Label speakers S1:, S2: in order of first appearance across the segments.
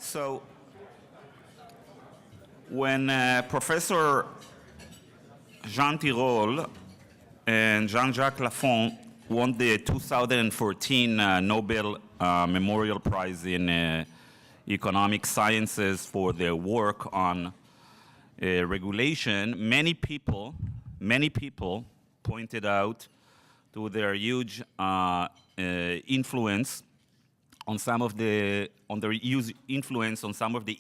S1: So when Professor Jean Tirole and Jean-Jacques Lafont won the 2014 Nobel Memorial Prize in Economic Sciences for their work on regulation, many people pointed out to their huge influence on some of the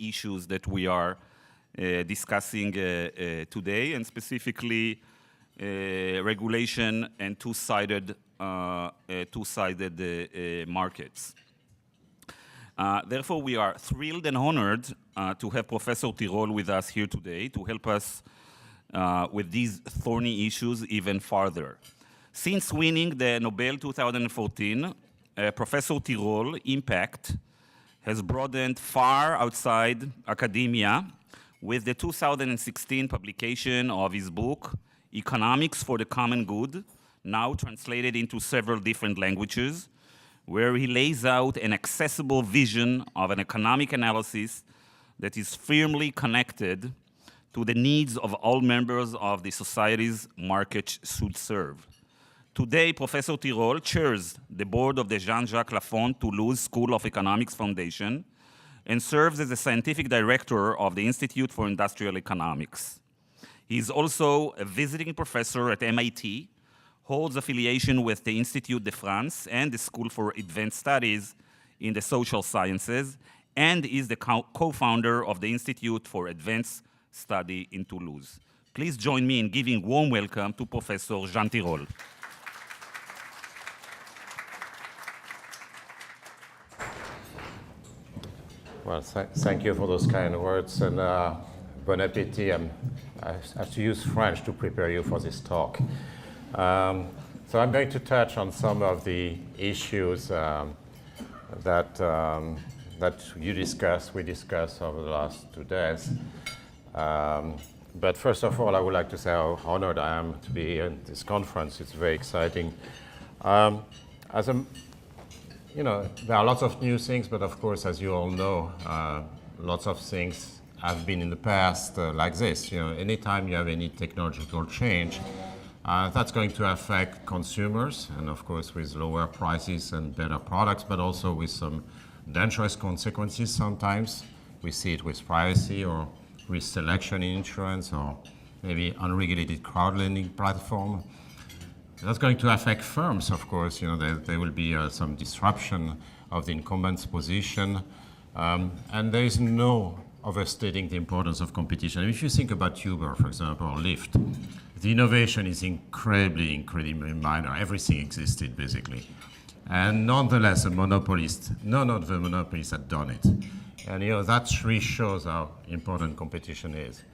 S1: issues that we are discussing today, and specifically regulation and two-sided markets. Therefore, we are thrilled and honored to have Professor Tirole with us here today to help us with these thorny issues even farther. Since winning the Nobel 2014, Professor Tirole's impact has broadened far outside academia with the 2016 publication of his book, Economics for the Common Good, now translated into several different languages, where he lays out an accessible vision of an economic analysis that is firmly connected to the needs of all members of the societies markets should serve. Today, Professor Tirole chairs the board of the Jean-Jacques Lafont Toulouse School of Economics Foundation and serves as the scientific director of the Institute for Industrial Economics. He is also a visiting professor at MIT, holds affiliation with the Institut de France and the School for Advanced Studies in the Social Sciences, and is the co-founder of the Institute for Advanced Study in Toulouse. Please join me in giving warm welcome to Professor Jean Tirole.
S2: Well, thank you for those kind words, and bon appétit. I have to use French to prepare you for this talk. So I'm going to touch on some of the issues that we discussed over the last 2 days. But first of all, I would like to say how honored I am to be here at this conference. It's very exciting. There are lots of new things, but of course, as you all know, lots of things have been in the past like this. Anytime you have any technological change, that's going to affect consumers, and of course with lower prices and better products, but also with some dangerous consequences sometimes. We see it with privacy or with selection in insurance or maybe unregulated crowd-lending platform. That's going to affect firms, of course. There will be some disruption of the incumbent's position, and there is no overstating the importance of competition. If you think about Uber, for example, or Lyft, the innovation is incredibly minor. Everything existed, basically. And nonetheless, none of the monopolists had done it. And that really shows how important competition is.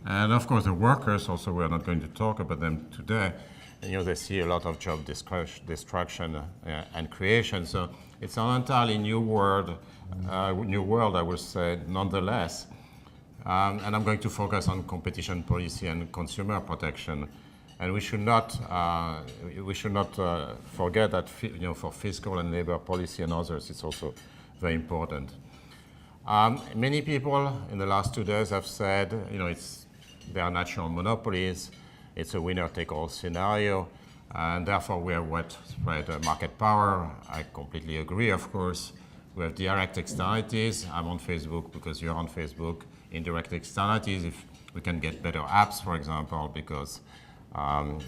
S2: And of course, the workers, also, we're not going to talk about them today, they see a lot of job destruction and creation. So it's an entirely new world, I would say, nonetheless. And I'm going to focus on competition policy and consumer protection. And we should not forget that for fiscal and labor policy and others, it's also very important. Many people in the last 2 days have said, they are national monopolies. It's a winner-take-all scenario, and therefore we have widespread market power. I completely agree, of course. We have direct externalities. I'm on Facebook because you're on Facebook. Indirect externalities, if we can get better apps, for example, because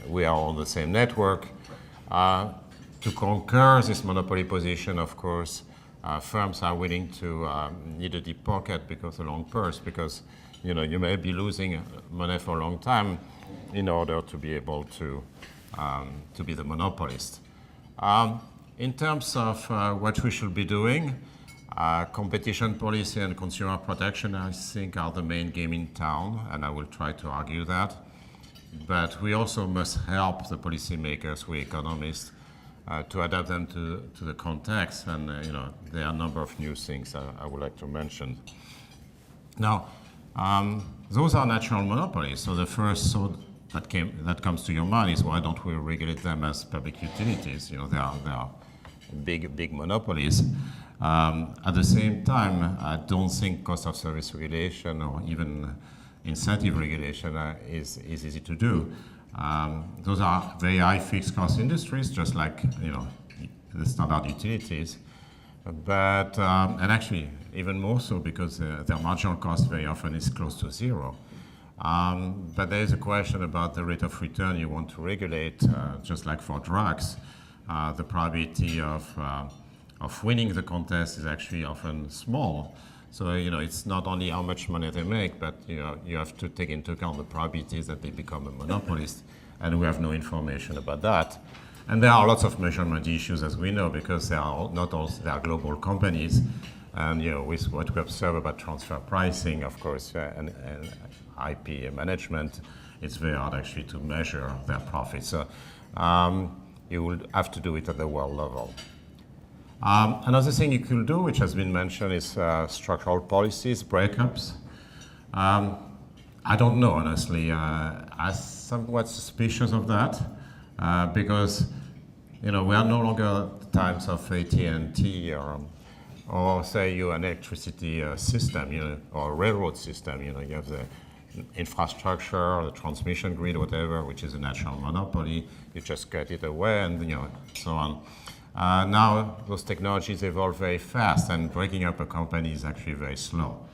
S2: we are on the same network. To conquer this monopoly position, of course, firms are willing to need a deep pocket because a long purse, because you may be losing money for a long time in order to be able to be the monopolist. In terms of what we should be doing, competition policy and consumer protection, I think, are the main game in town, and I will try to argue that. But we also must help the policymakers, we economists, to adapt them to the context, and there are a number of new things I would like to mention. Now, those are natural monopolies. So the first thought that comes to your mind is, why don't we regulate them as public utilities? They are big monopolies. At the same time, I don't think cost of service regulation or even incentive regulation is easy to do. Those are very high fixed cost industries, just like the standard utilities. But and actually even more so because their marginal cost very often is close to zero. But there is a question about the rate of return you want to regulate, just like for drugs. The probability of winning the contest is actually often small. So it's not only how much money they make, but you have to take into account the probabilities that they become a monopolist, and we have no information about that. And there are lots of measurement issues, as we know, because they are global companies, and with what we observe about transfer pricing, of course, and IP management, it's very hard actually to measure their profits. So you will have to do it at the world level. Another thing you could do, which has been mentioned, is structural policies, breakups. I don't know, honestly. I'm somewhat suspicious of that because we are no longer at the times of AT&T or say an electricity system, or a railroad system. You have the infrastructure, the transmission grid, whatever, which is a natural monopoly. You just get it away, and so on. Now those technologies evolve very fast, and breaking up a company is actually very slow.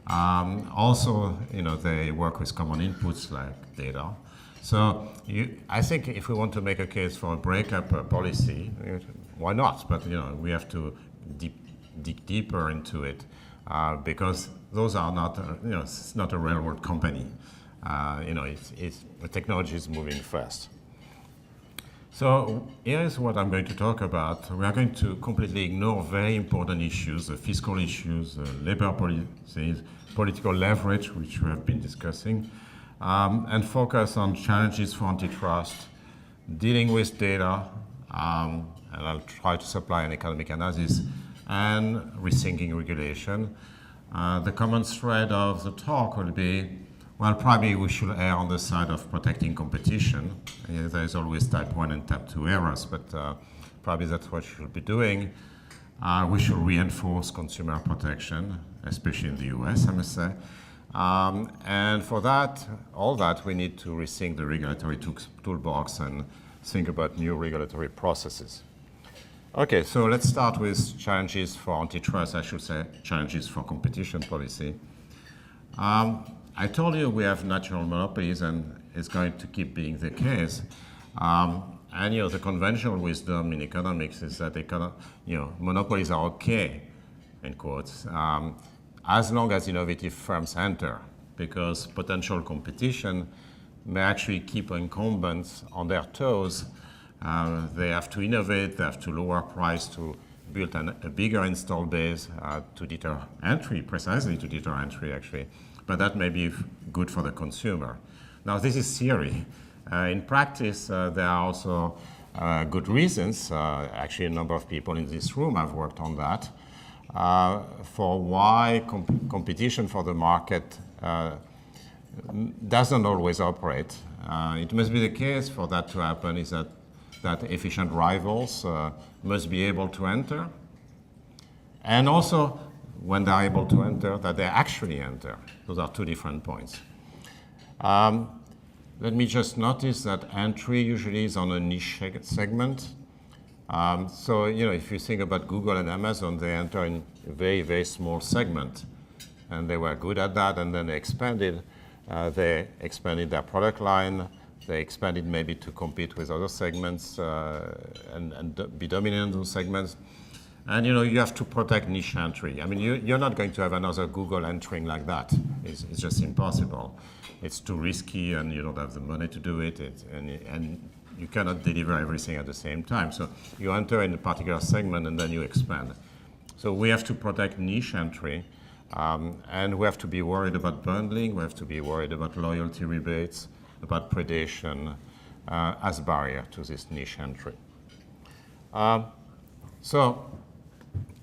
S2: Also, they work with common inputs like data. So I think if we want to make a case for a breakup policy, why not? But we have to dig deeper into it because those are not, it's not a railroad company. The technology is moving fast. So here's what I'm going to talk about. We are going to completely ignore very important issues, the fiscal issues, labor policies, political leverage, which we have been discussing, and focus on challenges for antitrust, dealing with data, and I'll try to supply an economic analysis, and rethinking regulation. The common thread of the talk will be, well, probably we should err on the side of protecting competition. There is always type 1 and type 2 errors, but probably that's what we should be doing. We should reinforce consumer protection, especially in the US, I must say. And for that, all that, we need to rethink the regulatory toolbox and think about new regulatory processes. Okay, so let's start with challenges for antitrust, I should say challenges for competition policy. I told you we have natural monopolies, and it's going to keep being the case. And the conventional wisdom in economics is that monopolies are okay, in quotes, as long as innovative firms enter, because potential competition may actually keep incumbents on their toes. They have to innovate, they have to lower price to build a bigger install base to deter entry, precisely to deter entry, actually. But that may be good for the consumer. Now, this is theory. In practice, there are also good reasons. Actually, a number of people in this room have worked on that, for why competition for the market doesn't always operate. It must be the case for that to happen is that efficient rivals must be able to enter, and also when they're able to enter, that they actually enter. Those are two different points. Let me just notice that entry usually is on a niche segment. So, if you think about Google and Amazon, they enter in a very, very small segment. And they were good at that, and then they expanded. They expanded their product line. They expanded maybe to compete with other segments and be dominant in those segments. And you have to protect niche entry. I mean, you're not going to have another Google entering like that. It's just impossible. It's too risky, and you don't have the money to do it, and you cannot deliver everything at the same time. So you enter in a particular segment, and then you expand. So we have to protect niche entry, and we have to be worried about bundling. We have to be worried about loyalty rebates, about predation as a barrier to this niche entry. So,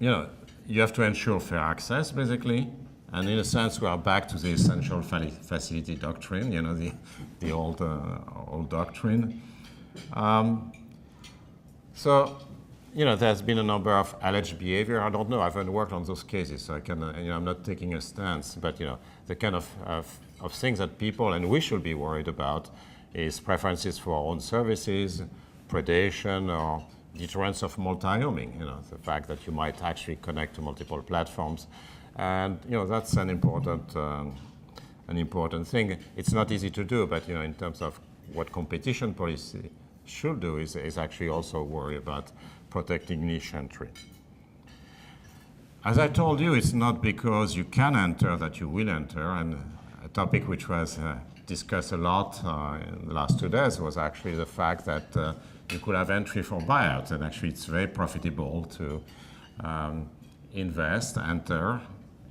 S2: you have to ensure fair access, basically. And in a sense, we are back to the essential facility doctrine, the old doctrine. So there's been a number of alleged behavior. I don't know. I haven't worked on those cases, so I can. I'm not taking a stance. But the kind of things that people and we should be worried about is preferences for our own services, predation, or deterrence of multi-homing. The fact that you might actually connect to multiple platforms, and that's an important thing. It's not easy to do, but in terms of what competition policy should do is actually also worry about protecting niche entry. As I told you, it's not because you can enter that you will enter, and a topic which was discussed a lot in the last 2 days was actually the fact that you could have entry for buyouts, and actually it's very profitable to enter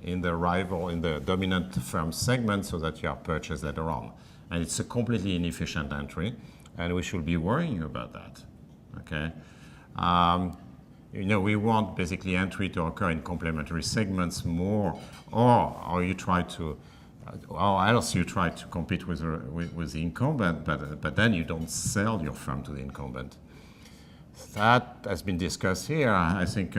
S2: in the dominant firm segment so that you are purchased later on. And it's a completely inefficient entry, and we should be worrying about that, okay? We want basically entry to occur in complementary segments more, or you try to, or else you try to compete with the incumbent, but then you don't sell your firm to the incumbent. That has been discussed here. I think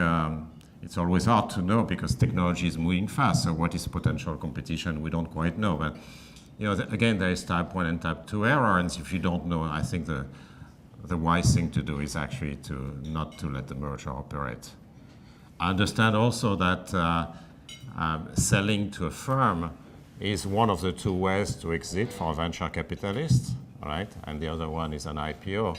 S2: it's always hard to know because technology is moving fast. So what is potential competition? We don't quite know. But again, there is type 1 and type 2 error, and if you don't know, I think the wise thing to do is actually not to let the merger operate. I understand also that selling to a firm is one of the 2 ways to exit for a venture capitalist, right? And the other one is an IPO.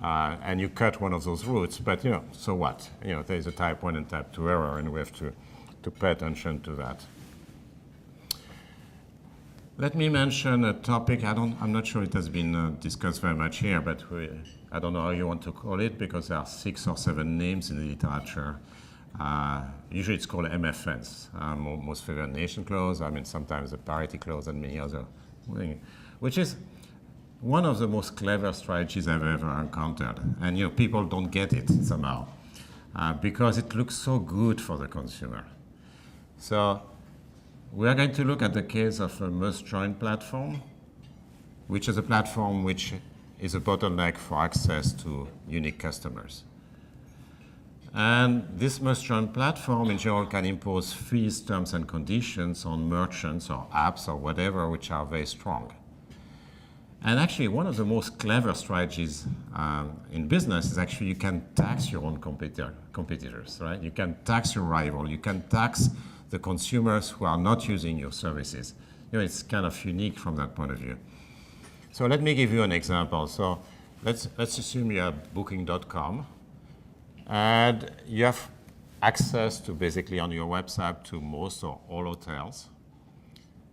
S2: And you cut one of those routes, but so what? There is a type 1 and type 2 error, and we have to pay attention to that. Let me mention a topic. I'm not sure it has been discussed very much here, but I don't know how you want to call it because there are 6 or 7 names in the literature. Usually it's called MFNs, most favored nation clause. Sometimes the parity clause and many other things, which is one of the most clever strategies I've ever encountered. And people don't get it somehow because it looks so good for the consumer. So we are going to look at the case of a must-join platform, which is a platform which is a bottleneck for access to unique customers. And this must-join platform in general can impose fees, terms, and conditions on merchants or apps or whatever which are very strong. And actually, one of the most clever strategies in business is actually you can tax your own competitors, right? You can tax your rival. You can tax the consumers who are not using your services. It's kind of unique from that point of view. So let me give you an example. So let's assume you have Booking.com, and you have access to basically on your website to most or all hotels,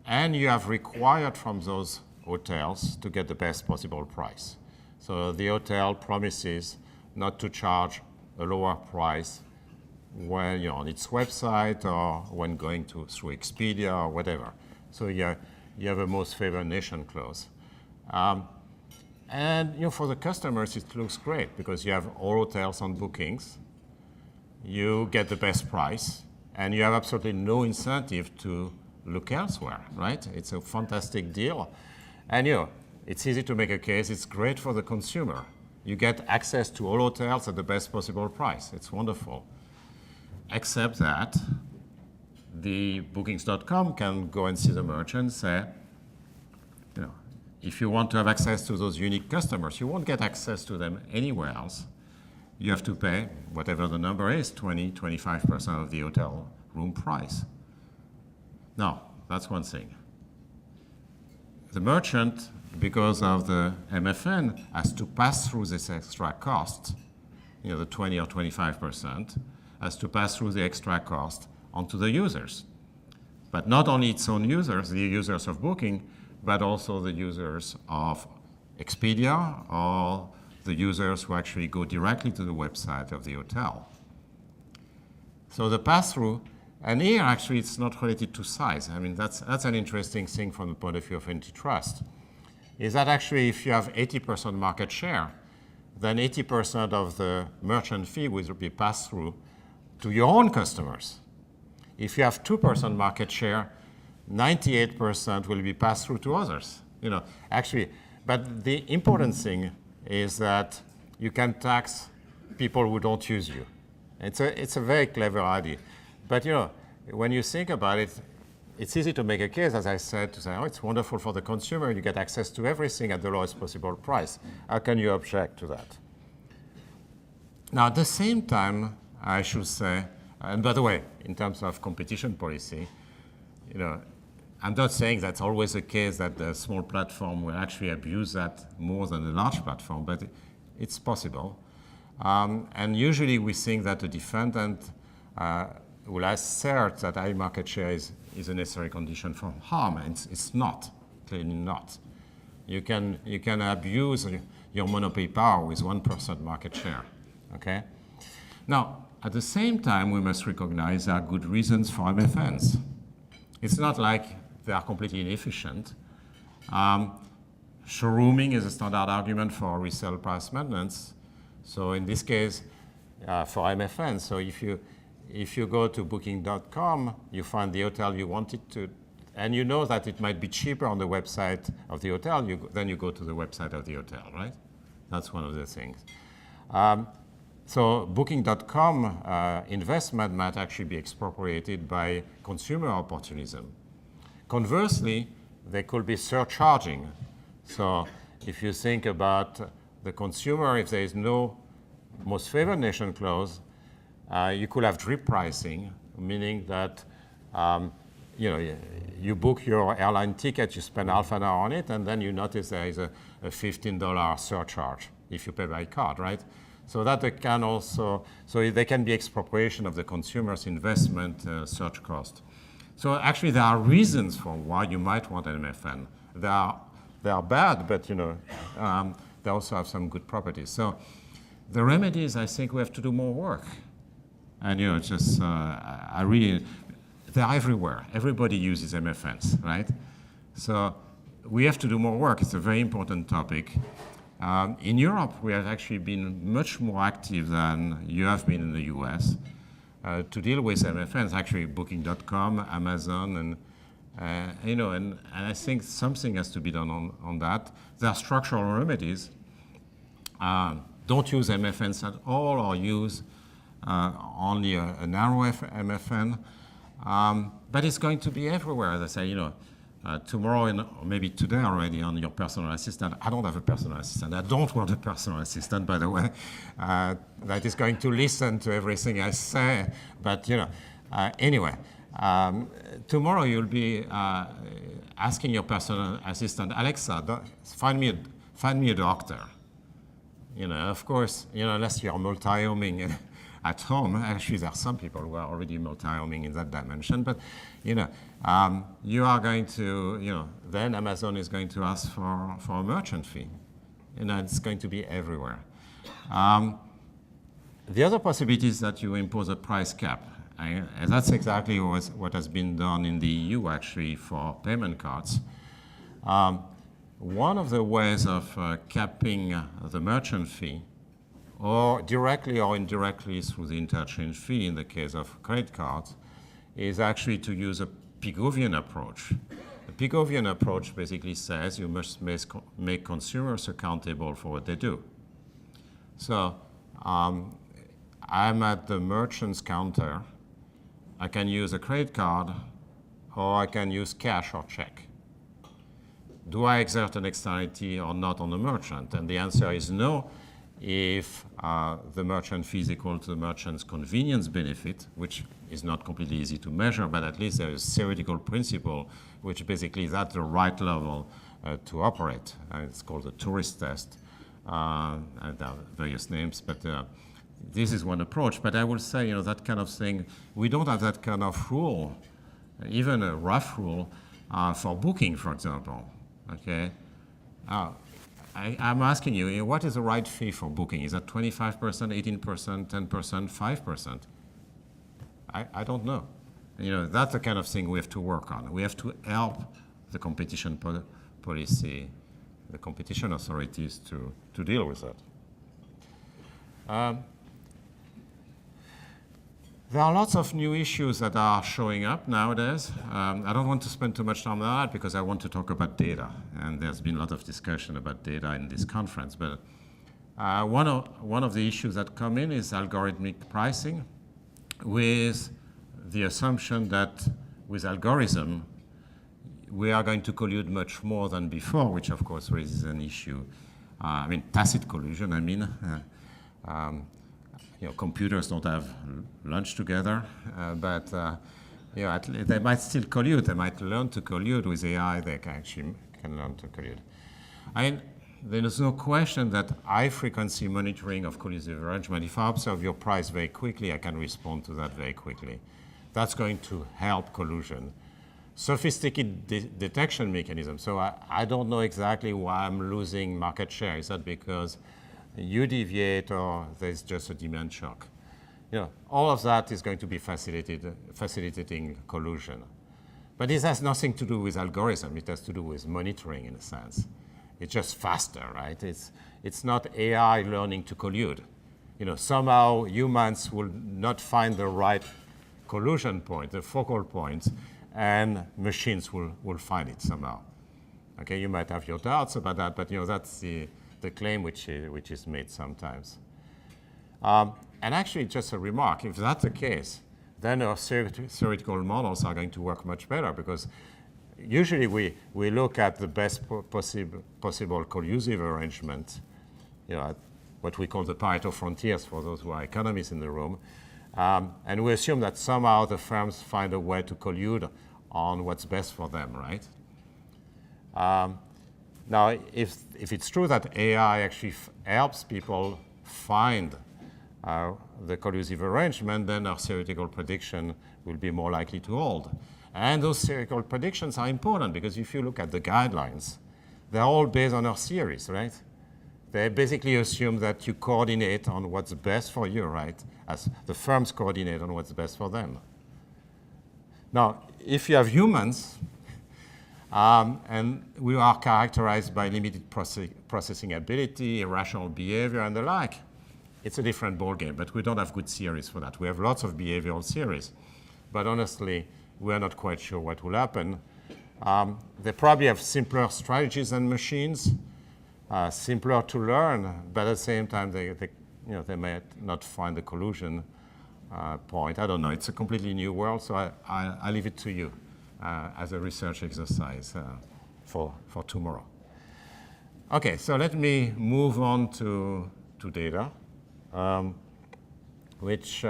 S2: and you have required from those hotels to get the best possible price. So the hotel promises not to charge a lower price when you're on its website or when going through Expedia or whatever. So you have a most favored nation clause. And for the customers, it looks great because you have all hotels on bookings, you get the best price, and you have absolutely no incentive to look elsewhere, right? It's a fantastic deal. And it's easy to make a case. It's great for the consumer. You get access to all hotels at the best possible price. It's wonderful. Except that the Bookings.com can go and see the merchant and say, if you want to have access to those unique customers, you won't get access to them anywhere else. You have to pay whatever the number is, 25% of the hotel room price. Now, that's one thing. The merchant, because of the MFN, has to pass through this extra cost, the 20 or 25%, has to pass through the extra cost onto the users. But not only its own users, the users of Booking, but also the users of Expedia or the users who actually go directly to the website of the hotel. So the pass-through, and here actually it's not related to size. That's an interesting thing from the point of view of antitrust, is that actually if you have 80% market share, then 80% of the merchant fee will be passed through to your own customers. If you have 2% market share, 98% will be passed through to others. Actually, but the important thing is that you can tax people who don't use you. It's a very clever idea. But when you think about it, it's easy to make a case, as I said, to say, oh, it's wonderful for the consumer. You get access to everything at the lowest possible price. How can you object to that? Now, at the same time, I should say, and by the way, in terms of competition policy, I'm not saying that's always the case that the small platform will actually abuse that more than the large platform, but it's possible. And usually we think that the defendant will assert that high market share is a necessary condition for harm, and it's not, clearly not. You can abuse your monopoly power with 1% market share, okay? Now, at the same time, we must recognize there are good reasons for MFNs. It's not like they are completely inefficient. Showrooming is a standard argument for resale price maintenance. So in this case, for MFN, so if you go to booking.com, you find the hotel you wanted to, and you know that it might be cheaper on the website of the hotel, then you go to the website of the hotel, right? That's one of the things. So booking.com investment might actually be expropriated by consumer opportunism. Conversely, they could be surcharging. So if you think about the consumer, if there is no most favored nation clause, you could have drip pricing, meaning that you book your airline ticket, you spend half an hour on it, and then you notice there is a $15 surcharge if you pay by card, right? So that they can also, so they can be expropriation of the consumer's investment surge cost. So actually there are reasons for why you might want an MFN. They are bad, but they also have some good properties. So the remedies, I think we have to do more work. And they're everywhere. Everybody uses MFNs, right? So we have to do more work. It's a very important topic. In Europe, we have actually been much more active than you have been in the US to deal with MFNs, actually Booking.com, Amazon, and I think something has to be done on that. There are structural remedies. Don't use MFNs at all, or use only a narrow MFN. But it's going to be everywhere. As I say, tomorrow, or maybe today already, on your personal assistant. I don't have a personal assistant. I don't want a personal assistant, by the way, that is going to listen to everything I say. But anyway, tomorrow you'll be asking your personal assistant, Alexa, find me a doctor. Of course, unless you're multi-homing at home. Actually, there are some people who are already multi-homing in that dimension. But you are going to, then Amazon is going to ask for a merchant fee. It's going to be everywhere. The other possibility is that you impose a price cap. And that's exactly what has been done in the EU, actually, for payment cards. One of the ways of capping the merchant fee, or directly or indirectly through the interchange fee in the case of credit cards, is actually to use a Pigovian approach. The Pigovian approach basically says you must make consumers accountable for what they do. So I'm at the merchant's counter. I can use a credit card, or I can use cash or check. Do I exert an externality or not on the merchant? And the answer is no, if the merchant fee is equal to the merchant's convenience benefit, which is not completely easy to measure, but at least there is a theoretical principle which basically is at the right level to operate. It's called the tourist test. And there are various names, but this is one approach. But I will say, that kind of thing, we don't have that kind of rule, even a rough rule, for booking, for example. Okay. I'm asking you, what is the right fee for booking? Is that 25%, 18%, 10%, 5%? I don't know. That's the kind of thing we have to work on. We have to help the competition policy, the competition authorities to deal with that. There are lots of new issues that are showing up nowadays. I don't want to spend too much time on that because I want to talk about data. And there's been a lot of discussion about data in this conference. But One of the issues that come in is algorithmic pricing, with the assumption that with algorithm, we are going to collude much more than before, which of course raises an issue. I mean, tacit collusion, I mean. Computers don't have lunch together, but they might still collude. They might learn to collude with AI. They can learn to collude. I mean, there is no question that high-frequency monitoring of collusive arrangement, if I observe your price very quickly, I can respond to that very quickly. That's going to help collusion. Sophisticated detection mechanism. So I don't know exactly why I'm losing market share. Is that because you deviate or there's just a demand shock? All of that is going to be facilitating collusion. But this has nothing to do with algorithm. It has to do with monitoring in a sense. It's just faster, right? It's not AI learning to collude. Somehow humans will not find the right collusion point, the focal point, and machines will find it somehow. Okay, you might have your doubts about that, but that's the claim which is made sometimes. And actually, just a remark, if that's the case, then our theoretical models are going to work much better, because usually we look at the best possible collusive arrangement, at what we call the Pareto frontiers for those who are economists in the room, and we assume that somehow the firms find a way to collude on what's best for them, right? Now, if it's true that AI actually helps people find the collusive arrangement, then our theoretical prediction will be more likely to hold. And those theoretical predictions are important, because if you look at the guidelines, they're all based on our theories, right? They basically assume that you coordinate on what's best for you, right? As the firms coordinate on what's best for them. Now, if you have humans, and we are characterized by limited processing ability, irrational behavior, and the like, it's a different ballgame, but we don't have good theories for that. We have lots of behavioral theories, but honestly, we're not quite sure what will happen. They probably have simpler strategies than machines, simpler to learn, but at the same time, they might not find the collusion point. I don't know. It's a completely new world, so I leave it to you as a research exercise for tomorrow. Okay, so let me move on to data, which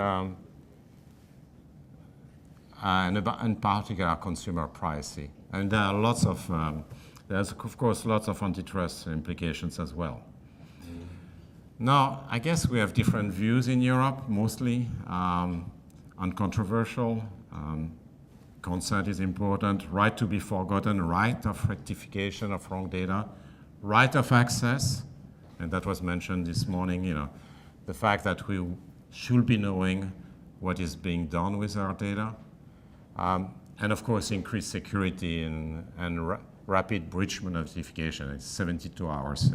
S2: and in particular consumer privacy. And there are lots of, there's of course lots of antitrust implications as well. Now, I guess we have different views in Europe, mostly uncontroversial. Consent is important, right to be forgotten, right of rectification of wrong data, right of access, and that was mentioned this morning, the fact that we should be knowing what is being done with our data. And of course, increased security and rapid breach notification. It's 72 hours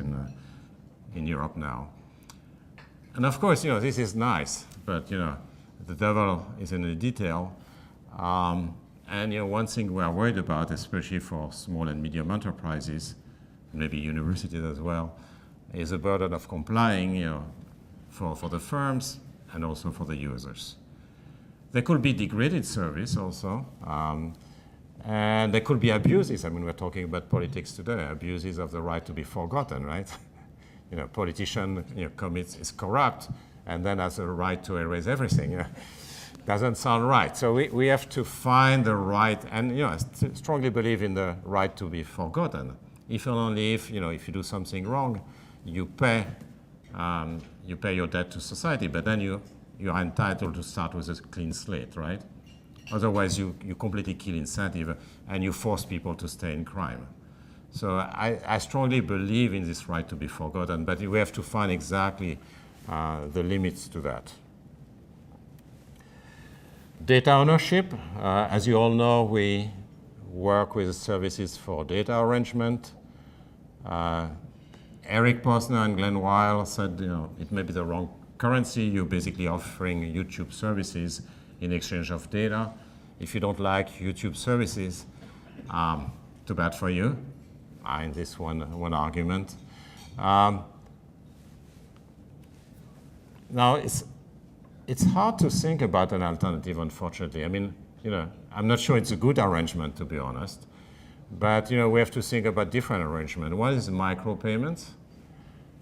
S2: in Europe now. And of course, this is nice, but the devil is in the detail. And one thing we are worried about, especially for small and medium enterprises, maybe universities as well, is the burden of complying, for the firms and also for the users. There could be degraded service also, and there could be abuses. I mean, we're talking about politics today, abuses of the right to be forgotten, right? Politician is corrupt and then has a right to erase everything. Doesn't sound right. So we have to find the right, and I strongly believe in the right to be forgotten. If and only if you do something wrong, you pay your debt to society, but then you are entitled to start with a clean slate, right? Otherwise, you completely kill incentive and you force people to stay in crime. So I strongly believe in this right to be forgotten, but we have to find exactly the limits to that. Data ownership, as you all know, we work with services for data arrangement. Eric Posner and Glenn Weil said, it may be the wrong currency. You're basically offering YouTube services in exchange of data. If you don't like YouTube services, too bad for you. In this one argument. Now, it's hard to think about an alternative, unfortunately. I mean, I'm not sure it's a good arrangement, to be honest. But, we have to think about different arrangement. One is micropayments.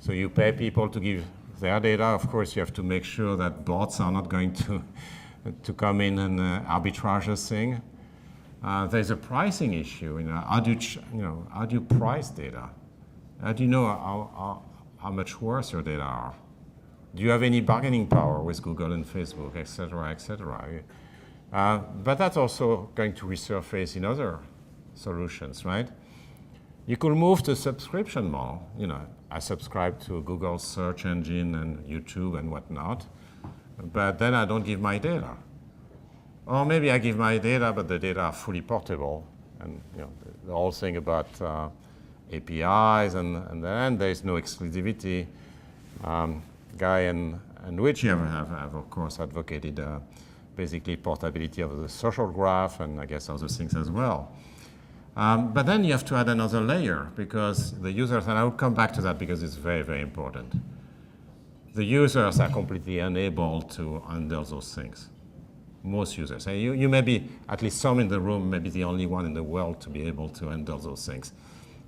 S2: So you pay people to give their data. Of course, you have to make sure that bots are not going to come in and arbitrage this thing. There's a pricing issue. How do you price data? How do you know how much worth your data are? Do you have any bargaining power with Google and Facebook, et cetera, et cetera? But that's also going to resurface in other solutions, right? You could move to subscription model. I subscribe to Google's search engine and YouTube and whatnot, but then I don't give my data. Or maybe I give my data, but the data are fully portable. And the whole thing about APIs, and then there's no exclusivity. Guy and Luigi have, of course, advocated basically portability of the social graph, and I guess other things as well. But then you have to add another layer, because the users, and I will come back to that because it's very, very important. The users are completely unable to handle those things. Most users. And you may be, at least some in the room, maybe the only one in the world to be able to handle those things.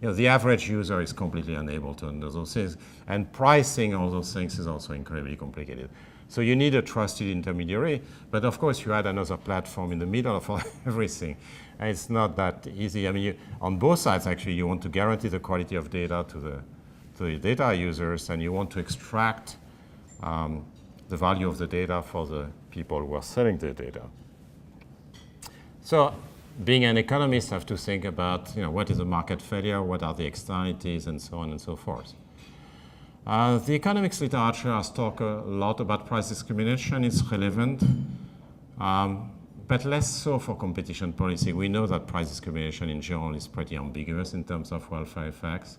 S2: The average user is completely unable to handle those things. And pricing all those things is also incredibly complicated. So you need a trusted intermediary, but of course you add another platform in the middle of everything. And it's not that easy. I mean, on both sides, actually, you want to guarantee the quality of data to the data users, and you want to extract the value of the data for the people who are selling the data. So being an economist, I have to think about what is a market failure, what are the externalities, and so on and so forth. The economics literature has talked a lot about price discrimination. It's relevant, but less so for competition policy. We know that price discrimination in general is pretty ambiguous in terms of welfare effects.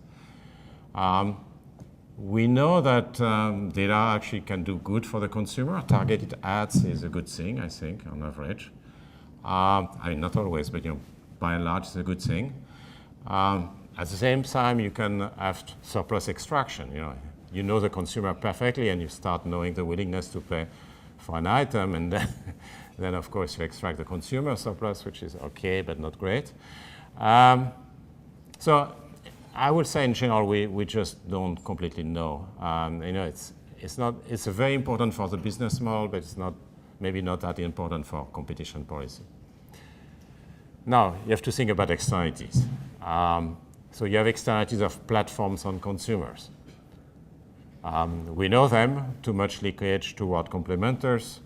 S2: We know that data actually can do good for the consumer. Targeted ads is a good thing, I think, on average. I mean, not always, but by and large, it's a good thing. At the same time, you can have surplus extraction. You know the consumer perfectly, and you start knowing the willingness to pay for an item, and then of course, you extract the consumer surplus, which is okay, but not great. So I would say in general, we just don't completely know. It's very important for the business model, but it's maybe not that important for competition policy. Now, you have to think about externalities. So you have externalities of platforms on consumers. We know them, too much leakage toward complementers,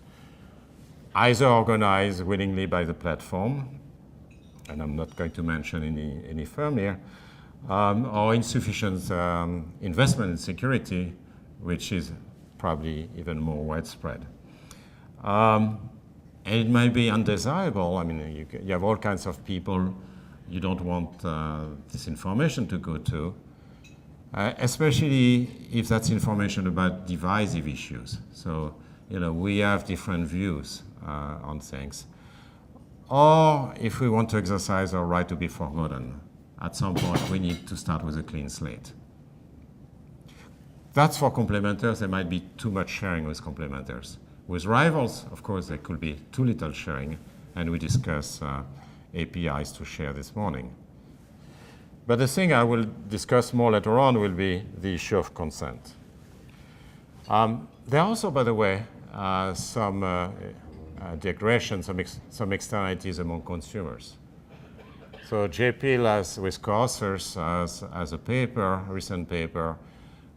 S2: either organized willingly by the platform, and I'm not going to mention any firm here, or insufficient investment in security, which is probably even more widespread. And it might be undesirable. I mean, you have all kinds of people you don't want this information to go to, especially if that's information about divisive issues. So, we have different views on things. Or if we want to exercise our right to be forgotten, at some point we need to start with a clean slate. That's for complementers. There might be too much sharing with complementers. With rivals, of course, there could be too little sharing, and we discuss APIs to share this morning. But the thing I will discuss more later on will be the issue of consent. There are also, by the way, some degradation, some externalities among consumers. So JP, with co-authors, has a recent paper,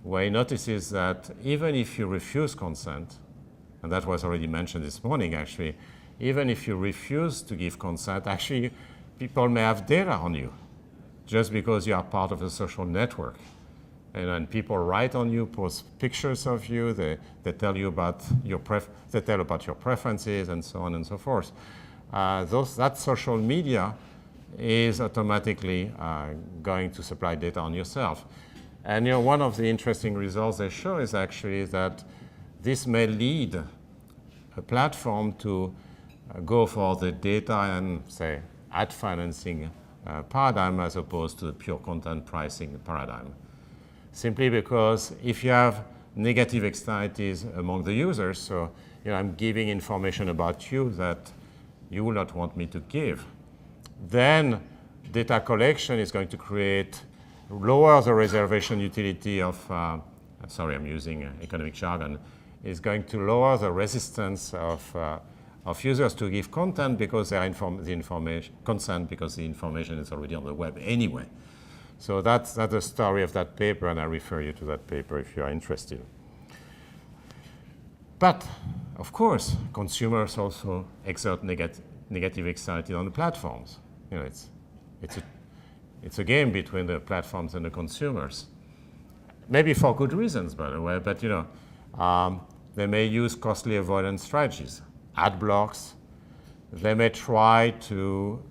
S2: where he notices that even if you refuse consent, and that was already mentioned this morning, actually, even if you refuse to give consent, actually, people may have data on you just because you are part of a social network. And people write on you, post pictures of you, they tell you about your preferences, and so on and so forth. That social media is automatically going to supply data on yourself. And one of the interesting results they show is actually that this may lead a platform to go for the data and, say, ad financing paradigm as opposed to the pure content pricing paradigm. Simply because if you have negative externalities among the users. So I'm giving information about you that you will not want me to give. Then data collection is going to lower the reservation utility of, sorry, I'm using economic jargon, is going to lower the resistance of users to give consent because the information is already on the web anyway. So that's the story of that paper, and I refer you to that paper if you are interested. But, of course, consumers also exert negative externality on the platforms. It's a game between the platforms and the consumers. Maybe for good reasons, by the way, but they may use costly avoidance strategies, ad blocks. They may try to,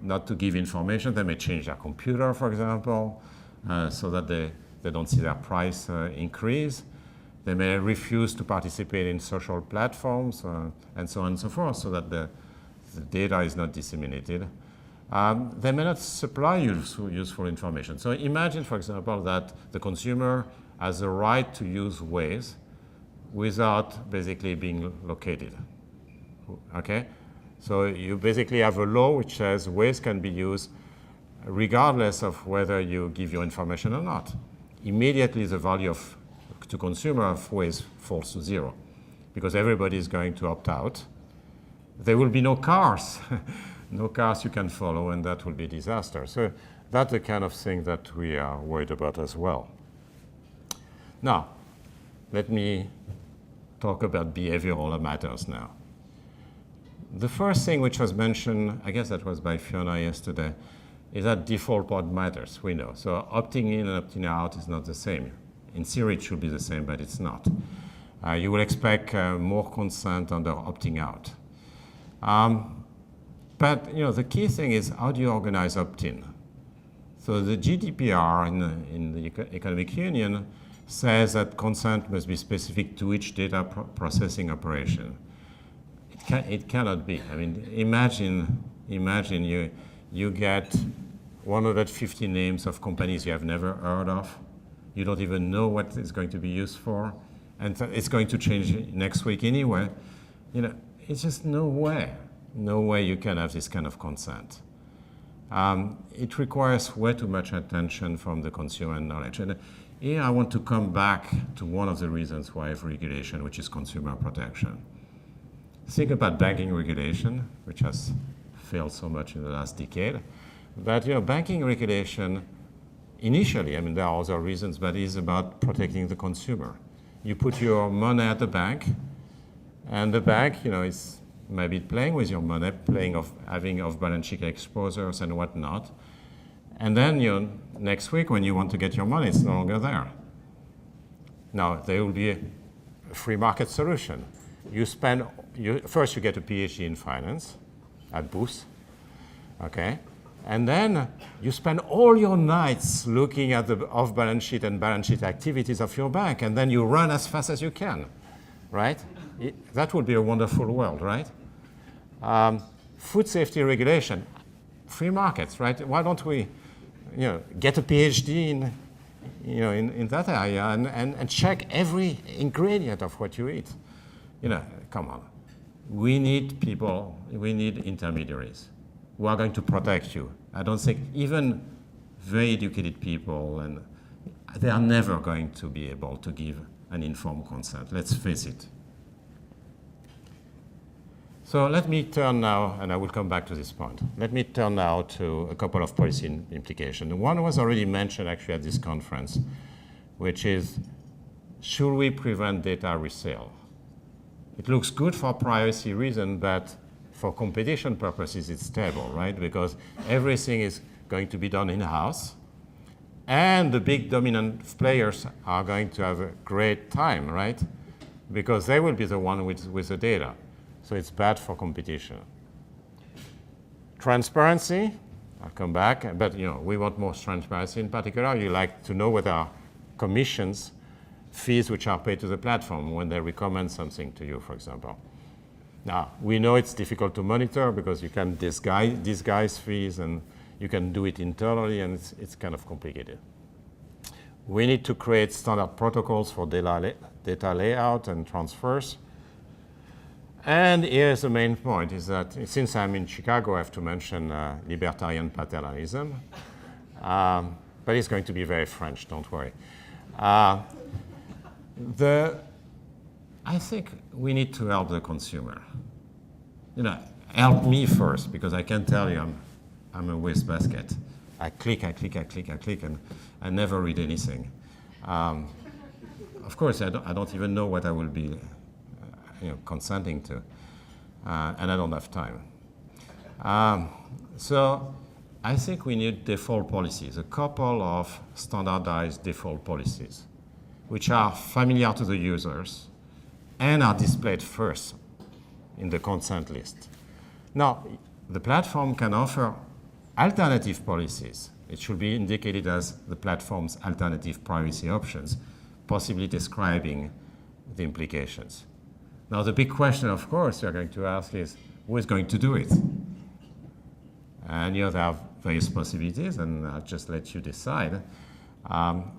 S2: not to give information. They may change their computer, for example, so that they don't see their price increase. They may refuse to participate in social platforms and so on and so forth, so that the data is not disseminated. They may not supply useful information. So imagine, for example, that the consumer has the right to use Waze without basically being located. Okay? So you basically have a law which says Waze can be used regardless of whether you give your information or not. Immediately the value to consumer of Waze falls to zero because everybody is going to opt out. There will be no cars. No cars you can follow, and that will be a disaster. So that's the kind of thing that we are worried about as well. Now, let me talk about behavioral matters now. The first thing which was mentioned, I guess that was by Fiona yesterday, is that default mode matters, we know. So opting in and opting out is not the same. In theory, it should be the same, but it's not. You will expect more consent under opting out. But the key thing is, how do you organize opt-in? So the GDPR in the Economic Union says that consent must be specific to each data processing operation. It cannot be. I mean, imagine you get 150 names of companies you have never heard of. You don't even know what it's going to be used for, and it's going to change next week anyway. It's just no way you can have this kind of consent. It requires way too much attention from the consumer and knowledge. And here I want to come back to one of the reasons why I have regulation, which is consumer protection. Think about banking regulation, which has failed so much in the last decade. But banking regulation, initially, I mean, there are other reasons, but it is about protecting the consumer. You put your money at the bank, and the bank, is maybe playing with your money, having off-balance sheet exposures and whatnot. And then, next week when you want to get your money, it's no longer there. Now, there will be a free market solution. First you get a PhD in finance at Booth, okay? And then you spend all your nights looking at the off-balance sheet and balance sheet activities of your bank, and then you run as fast as you can, right? That would be a wonderful world, right? Food safety regulation, free markets, right? Why don't we, get a PhD in that area and check every ingredient of what you eat? Come on. We need people, we need intermediaries who are going to protect you. I don't think even very educated people, and they are never going to be able to give an informed consent. Let's face it. So let me turn now, and I will come back to this point. Let me turn now to a couple of policy implications. One was already mentioned actually at this conference, which is, should we prevent data resale? It looks good for privacy reasons, but for competition purposes, it's stable, right? Because everything is going to be done in-house, and the big dominant players are going to have a great time, right? Because they will be the one with the data. So it's bad for competition. Transparency, I'll come back, but we want more transparency. In particular, you like to know what are commissions, fees which are paid to the platform when they recommend something to you, for example. Now, we know it's difficult to monitor because you can disguise fees, and you can do it internally, and it's kind of complicated. We need to create standard protocols for data layout and transfers. And here's the main point, is that since I'm in Chicago, I have to mention libertarian paternalism. But it's going to be very French, don't worry. I think we need to help the consumer. Help me first, because I can tell you I'm a wastebasket. I click, and I never read anything. Of course, I don't even know what I will be consenting to, and I don't have time. So I think we need default policies, a couple of standardized default policies, which are familiar to the users and are displayed first in the consent list. Now, the platform can offer alternative policies. It should be indicated as the platform's alternative privacy options, possibly describing the implications. Now, the big question, of course, you're going to ask is, who is going to do it? And there are various possibilities, and I'll just let you decide.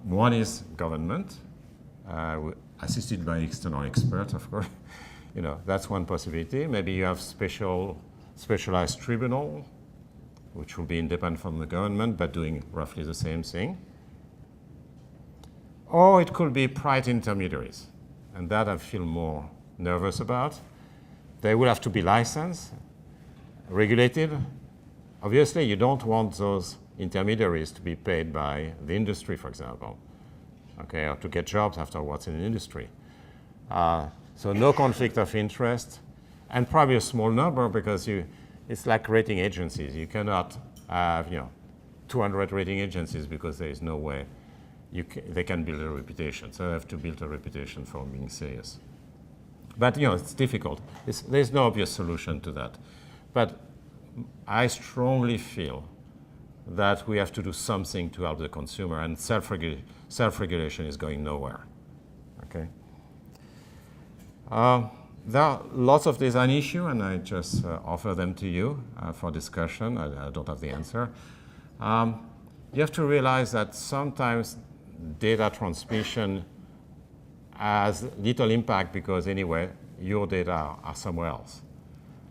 S2: One is government, assisted by external experts, of course. That's one possibility. Maybe you have specialized tribunal, which will be independent from the government, but doing roughly the same thing. Or it could be private intermediaries, and that I feel more nervous about. They will have to be licensed, regulated. Obviously, you don't want those intermediaries to be paid by the industry, for example, okay, or to get jobs afterwards in the industry. So no conflict of interest, and probably a small number, because it's like rating agencies. You cannot have 200 rating agencies, because there is no way they can build a reputation. So they have to build a reputation for being serious. But it's difficult. There's no obvious solution to that. But I strongly feel that we have to do something to help the consumer, and self-regulation is going nowhere. Okay. There are lots of design issues, and I just offer them to you for discussion. I don't have the answer. You have to realize that sometimes data transmission has little impact, because anyway, your data are somewhere else.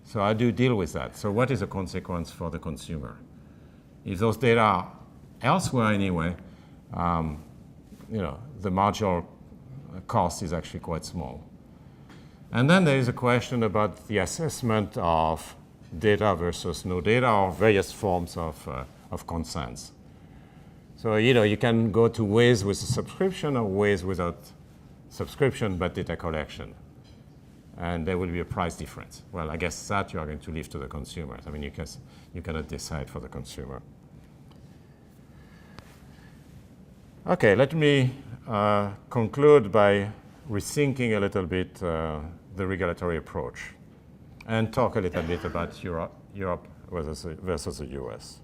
S2: So how do you deal with that? So what is the consequence for the consumer? If those data are elsewhere anyway, the marginal cost is actually quite small. And then there is a question about the assessment of data versus no data, or various forms of consents. So you can go to ways with a subscription, or ways without subscription but data collection. And there will be a price difference. Well, I guess that you are going to leave to the consumers. I mean, you cannot decide for the consumer. Okay, let me conclude by rethinking a little bit the regulatory approach, and talk a little bit about Europe versus the US.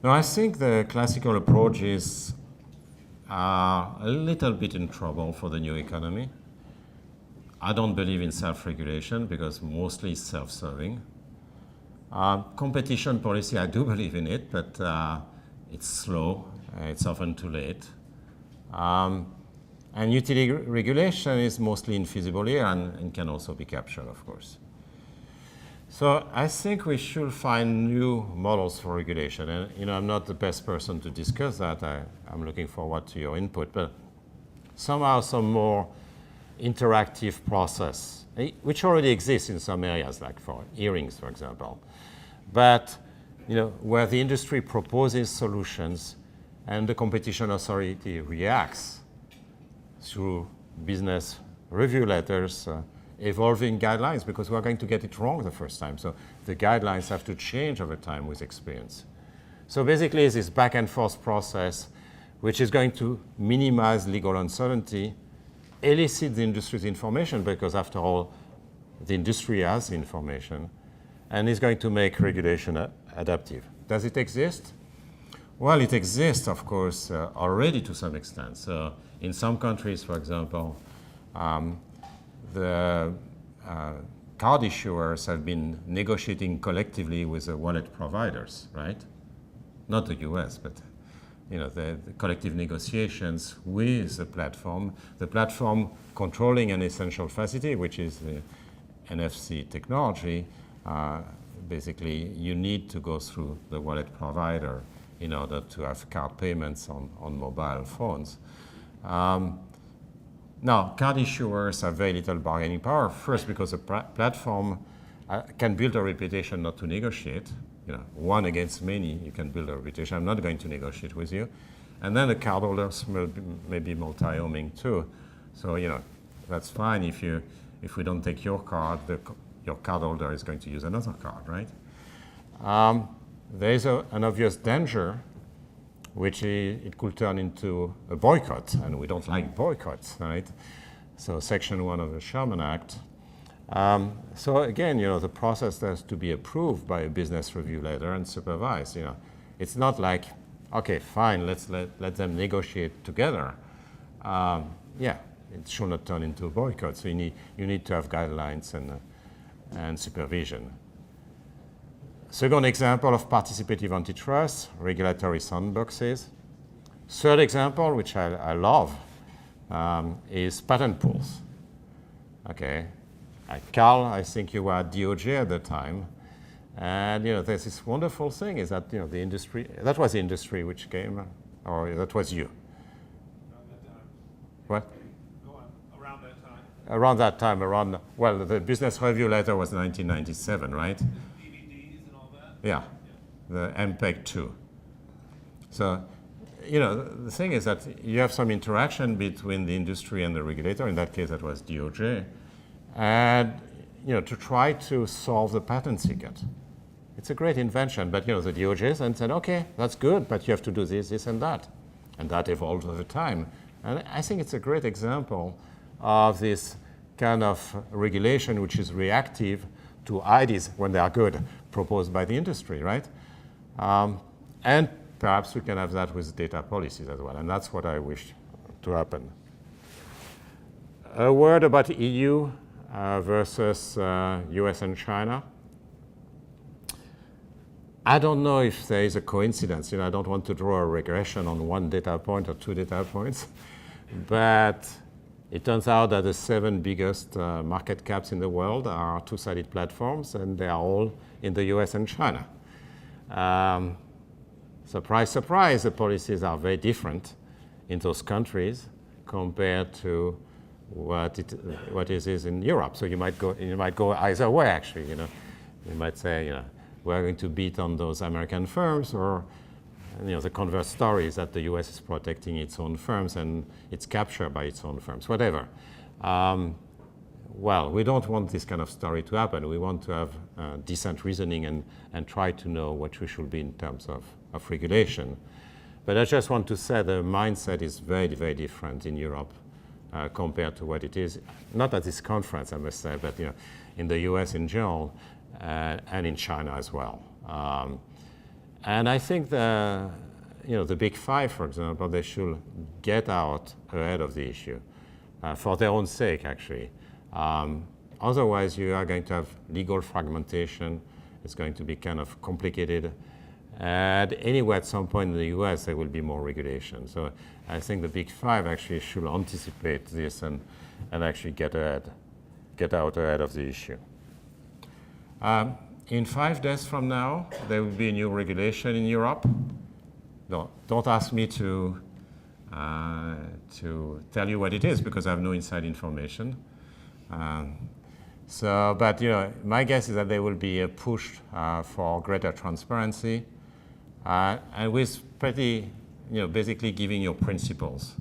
S2: Now, I think the classical approach is a little bit in trouble for the new economy. I don't believe in self-regulation, because mostly it's self-serving. Competition policy, I do believe in it, but it's slow, it's often too late. And utility regulation is mostly infeasible here, and can also be captured, of course. So I think we should find new models for regulation. And I'm not the best person to discuss that. I'm looking forward to your input, but somehow some more interactive process, which already exists in some areas, like for hearings, for example. But where the industry proposes solutions and the competition authority reacts through business review letters, evolving guidelines, because we're going to get it wrong the first time. So the guidelines have to change over time with experience. So basically, it's this back and forth process, which is going to minimize legal uncertainty, elicit the industry's information, because after all, the industry has the information, and is going to make regulation adaptive. Does it exist? Well, it exists, of course, already to some extent. So in some countries, for example, the card issuers have been negotiating collectively with the wallet providers, right? Not the US, but the collective negotiations with the platform controlling an essential facility, which is the NFC technology. Basically, you need to go through the wallet provider in order to have card payments on mobile phones. Now, card issuers have very little bargaining power. First, because the platform can build a reputation not to negotiate. One against many, you can build a reputation. I'm not going to negotiate with you. And then the cardholders may be multi-homing too. So, that's fine if we don't take your card, your cardholder is going to use another card, right? There's an obvious danger, which it could turn into a boycott, and we don't like boycotts, right? So Section 1 of the Sherman Act. So again, the process has to be approved by a business review letter and supervised. It's not like, okay, fine, let's let them negotiate together. Yeah, it should not turn into a boycott. So you need to have guidelines and supervision. Second example of participative antitrust, regulatory sandboxes. Third example, which I love, is patent pools. Okay, Carl, I think you were at DOJ at the time, and there's this wonderful thing is that the industry, that was the industry which came, or that was you.
S3: Around that time.
S2: What?
S3: Go on. Around that time.
S2: Around that time, well, the business review letter was 1997, right?
S3: DVDs and all that.
S2: Yeah, the MPEG 2. So, the thing is that you have some interaction between the industry and the regulator. In that case, that was DOJ, and to try to solve the patent ticket. It's a great invention, but the DOJ then said, okay, that's good, but you have to do this, and that evolved over time. And I think it's a great example of this kind of regulation which is reactive to ideas when they are good, proposed by the industry, right? And perhaps we can have that with data policies as well, and that's what I wish to happen. A word about EU versus US and China. I don't know if there is a coincidence. I don't want to draw a regression on one data point or two data points, but it turns out that the 7 biggest market caps in the world are two-sided platforms, and they are all in the US and China. Surprise, surprise, the policies are very different in those countries compared to what it is in Europe. So you might go either way, actually. You might say, we're going to beat on those American firms, or the converse story is that the US is protecting its own firms and it's captured by its own firms, whatever. Well, we don't want this kind of story to happen. We want to have decent reasoning and try to know what we should be in terms of regulation. But I just want to say the mindset is very, very different in Europe compared to what it is, not at this conference, I must say, but in the US in general and in China as well. And I think the Big Five, for example, they should get out ahead of the issue for their own sake, actually. Otherwise, you are going to have legal fragmentation. It's going to be kind of complicated. And anyway, at some point in the US, there will be more regulation. So I think the Big Five actually should anticipate this and actually get out ahead of the issue. In 5 days from now, there will be a new regulation in Europe. No, don't ask me to tell you what it is, because I have no inside information. But my guess is that there will be a push for greater transparency, and with pretty, basically giving you principles,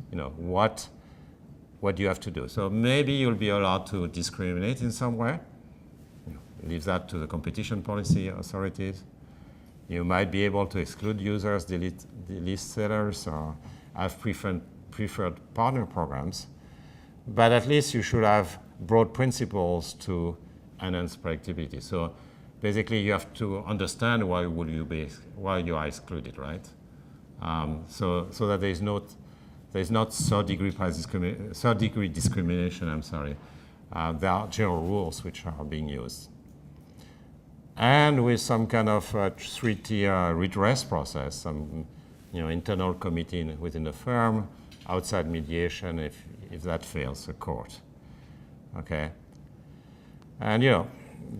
S2: what you have to do. So maybe you'll be allowed to discriminate in some way. Leave that to the competition policy authorities. You might be able to exclude users, delete sellers, or have preferred partner programs. But at least you should have broad principles to enhance predictability. So basically, you have to understand why you are excluded, right? So that there's not third-degree discrimination. I'm sorry. There are general rules which are being used. And with some kind of 3-tier redress process, some internal committee within the firm, outside mediation if that fails, a court. Okay? And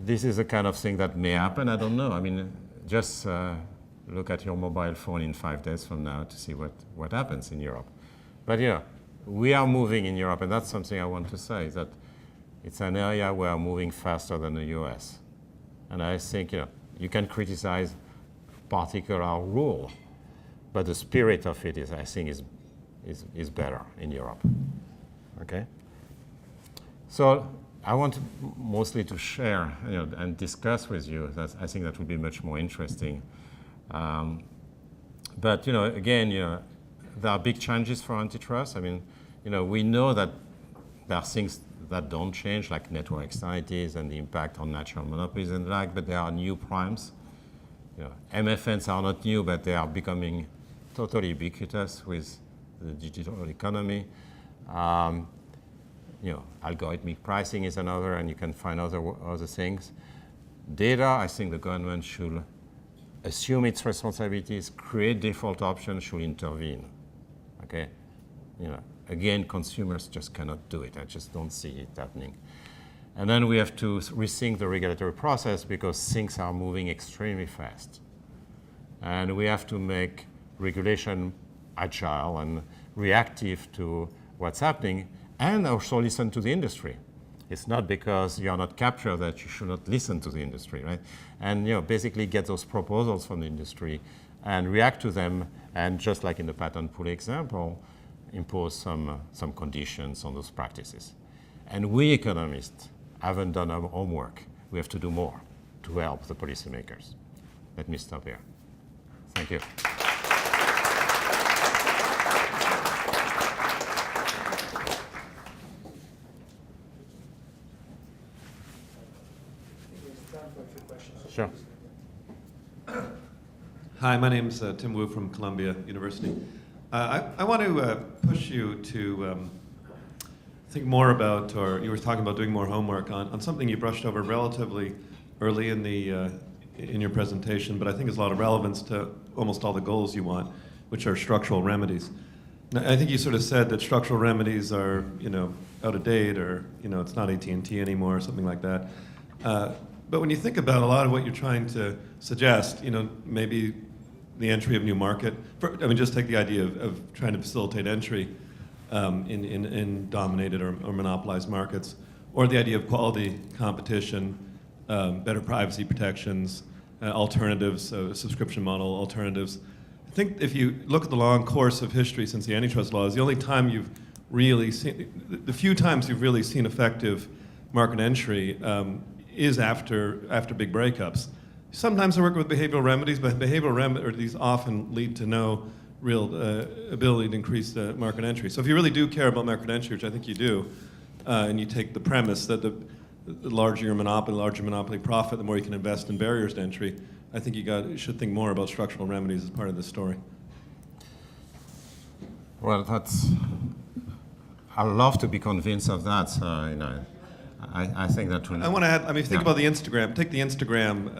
S2: this is the kind of thing that may happen, I don't know. I mean, just look at your mobile phone in 5 days from now to see what happens in Europe. But we are moving in Europe, and that's something I want to say, is that it's an area where we're moving faster than the US. And I think you can criticize particular rule, but the spirit of it is, I think, is better in Europe. Okay? So I want mostly to share and discuss with you. That I think that would be much more interesting. But again, there are big changes for antitrust. I mean, we know that there are things that don't change, like network externalities and the impact on natural monopolies and the like, but there are new primes. MFNs are not new, but they are becoming totally ubiquitous with the digital economy. Algorithmic pricing is another, and you can find other things. Data, I think the government should assume its responsibilities, create default options, should intervene. Okay, again, consumers just cannot do it. I just don't see it happening. And then we have to rethink the regulatory process because things are moving extremely fast. And we have to make regulation agile and reactive to what's happening, and also listen to the industry. It's not because you are not captured that you should not listen to the industry, right? And basically get those proposals from the industry and react to them, and just like in the patent pool example, impose some conditions on those practices. And we economists haven't done our homework. We have to do more to help the policymakers. Let me stop here. Thank you. Sure.
S4: Hi, my name is Tim Wu from Columbia University. I want to push you to think more about, or you were talking about doing more homework on something you brushed over relatively early in your presentation, but I think has a lot of relevance to almost all the goals you want, which are structural remedies. Now, I think you sort of said that structural remedies are, out of date, or it's not AT&T anymore, or something like that. But when you think about a lot of what you're trying to suggest, maybe the entry of new market, just take the idea of trying to facilitate entry in dominated or monopolized markets, or the idea of quality competition, better privacy protections, alternatives, subscription model alternatives. I think if you look at the long course of history since the antitrust laws, the only time you've really seen, the few times you've really seen effective market entry is after big breakups. Sometimes I work with behavioral remedies, but behavioral remedies often lead to no real ability to increase the market entry. So if you really do care about market entry, which I think you do, and you take the premise that the larger your monopoly profit, the more you can invest in barriers to entry, I think you should think more about structural remedies as part of this story.
S2: Well, I'd love to be convinced of that. So, I think that
S4: I want to add, think about the Instagram, take the Instagram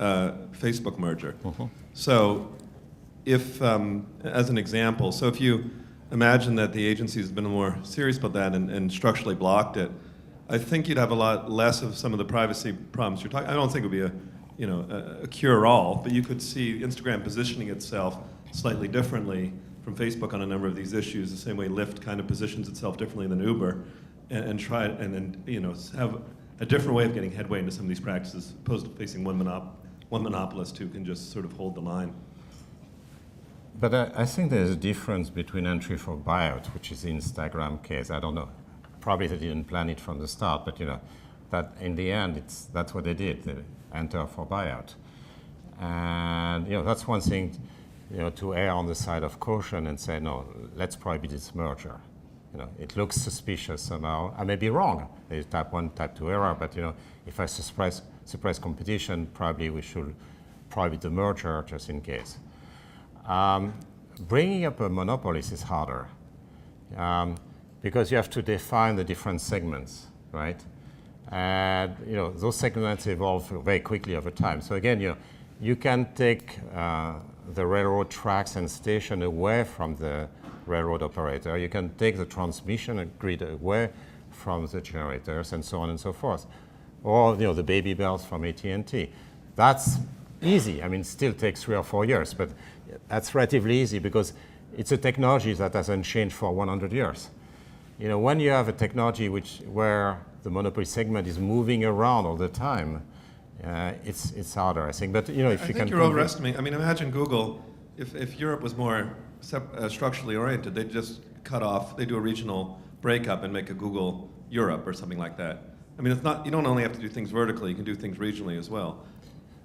S4: Facebook merger. So if, as an example, so if you imagine that the agency has been more serious about that and structurally blocked it, I think you'd have a lot less of some of the privacy problems you're talking. I don't think it would be a cure-all, but you could see Instagram positioning itself slightly differently from Facebook on a number of these issues, the same way Lyft kind of positions itself differently than Uber, and try and have a different way of getting headway into some of these practices, as opposed to facing one monopolist who can just sort of hold the line.
S2: But I think there's a difference between entry for buyout, which is the Instagram case. I don't know. Probably they didn't plan it from the start, but that in the end, that's what they did. They enter for buyout. And that's one thing, to err on the side of caution and say, no, let's prohibit this merger. It looks suspicious somehow. I may be wrong. There's type 1, type 2 error, but if I suppress competition, probably we should prohibit the merger just in case. Bringing up a monopolies is harder because you have to define the different segments, right? And those segments evolve very quickly over time. So again, you can take the railroad tracks and station away from the railroad operator. You can take the transmission grid away from the generators, and so on and so forth. Or the baby bells from AT&T. That's easy. I mean, it still takes 3 or 4 years, but that's relatively easy because it's a technology that hasn't changed for 100 years. When you have a technology where the monopoly segment is moving around all the time, it's harder, I think. But if you can,
S4: I think you're overestimating. I mean, imagine Google. If Europe was more structurally oriented, they'd just cut off. They do a regional breakup and make a Google Europe or something like that. I mean, it's not. You don't only have to do things vertically. You can do things regionally as well,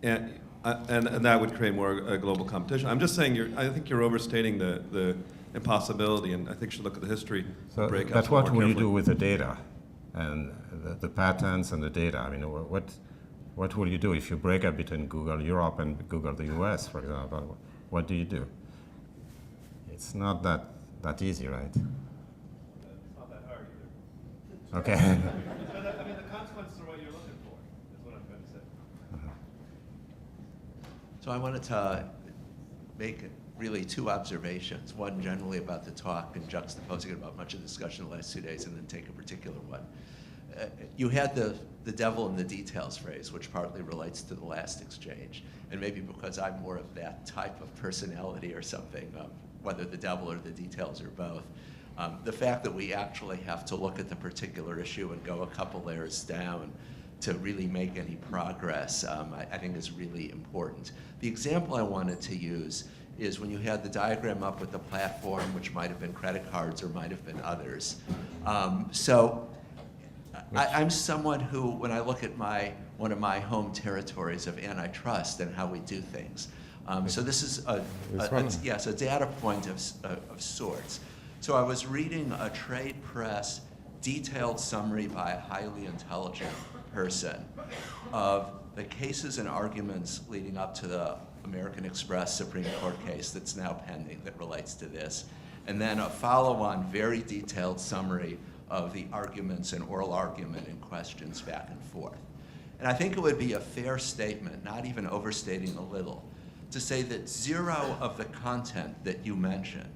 S4: and that would create more global competition. I'm just saying. I think you're overstating the impossibility, and I think you should look at the history.
S2: So, but what will you do with the data, and the patents and the data? I mean, what will you do if you break up between Google Europe and Google the US, for example? What do you do? It's not that easy, right?
S3: It's not that hard either.
S2: Okay.
S3: I mean, the consequences are what you're looking for, is what I'm going to say.
S5: So I wanted to make really 2 observations, one generally about the talk and juxtaposing it about much of the discussion the last 2 days, and then take a particular one. You had the devil in the details phrase, which partly relates to the last exchange, and maybe because I'm more of that type of personality or something, whether the devil or the details or both. The fact that we actually have to look at the particular issue and go a couple layers down to really make any progress, I think is really important. The example I wanted to use is when you had the diagram up with the platform, which might have been credit cards or might have been others. I'm someone who, when I look at one of my home territories of antitrust and how we do things, so this is a data point of sorts. So I was reading a trade press detailed summary by a highly intelligent person of the cases and arguments leading up to the American Express Supreme Court case that's now pending that relates to this, and then a follow-on very detailed summary of the arguments and oral argument and questions back and forth. And I think it would be a fair statement, not even overstating a little, to say that 0 of the content that you mentioned